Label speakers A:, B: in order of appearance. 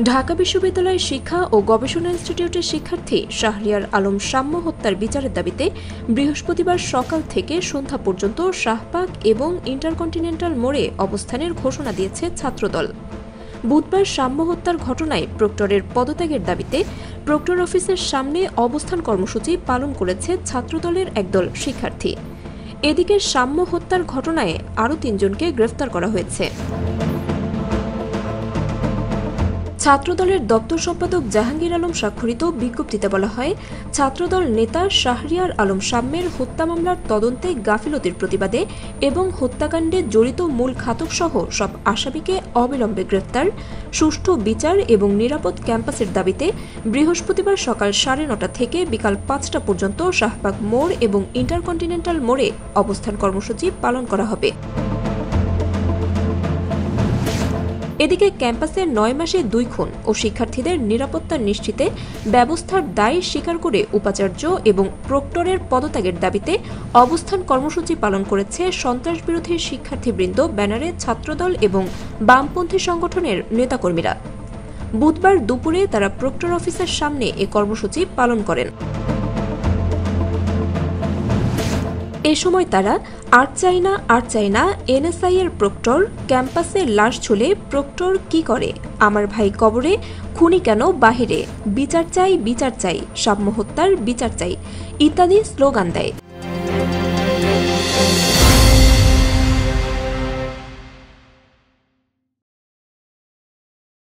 A: ঢাকা বিশ্ববিদ্যালয়ের শিক্ষা ও গবেষণা ইনস্টিটিউটের শিক্ষার্থী শাহরিয়ার আলম সাম্য হত্যার বিচারের দাবিতে বৃহস্পতিবার সকাল থেকে সন্ধ্যা পর্যন্ত শাহবাগ এবং ইন্টারকন্টিনেন্টাল মোড়ে অবস্থানের ঘোষণা দিয়েছে ছাত্রদল। বুধবার সাম্য হত্যার ঘটনায় প্রক্টরের পদত্যাগের দাবিতে প্রক্টর অফিসের সামনে অবস্থান কর্মসূচি পালন করেছে ছাত্রদলের একদল শিক্ষার্থী। এদিকে সাম্য হত্যার ঘটনায় আরও ৩ জনকে গ্রেফতার করা হয়েছে। ছাত্রদলের দপ্তর সম্পাদক জাহাঙ্গীর আলম স্বাক্ষরিত বিজ্ঞপ্তিতে বলা হয়, ছাত্রদল নেতা শাহরিয়ার আলম সাম্যের হত্যা মামলার তদন্তে গাফিলতির প্রতিবাদে এবং হত্যাকাণ্ডে জড়িত মূল ঘাতকসহ সব আসামিকে অবিলম্বে গ্রেফতার, সুষ্ঠু বিচার এবং নিরাপদ ক্যাম্পাসের দাবিতে বৃহস্পতিবার সকাল 9:30 থেকে বিকাল 5টা পর্যন্ত শাহবাগ মোড় এবং ইন্টারকন্টিনেন্টাল মোড়ে অবস্থান কর্মসূচি পালন করা হবে। এদিকে ক্যাম্পাসে 9 মাসে 2 খুন ও শিক্ষার্থীদের নিরাপত্তা নিশ্চিতে ব্যবস্থার দায় স্বীকার করে উপাচার্য এবং প্রক্টরের পদত্যাগের দাবিতে অবস্থান কর্মসূচি পালন করেছে সন্ত্রাসবিরোধী শিক্ষার্থীবৃন্দ ব্যানারে ছাত্রদল এবং বামপন্থী সংগঠনের নেতাকর্মীরা। বুধবার দুপুরে তারা প্রক্টর অফিসের সামনে এ কর্মসূচি পালন করেন। এ সময় তারা আর চাই না এনএসআই এর প্রক্টর, ক্যাম্পাসে লাশ ঝুলে প্রক্টর কি করে, আমার ভাই কবরে, খুনি কেন বাহিরে, বিচার চাই, সাম্য হত্যার বিচার চাই ইত্যাদি স্লোগান দেয়।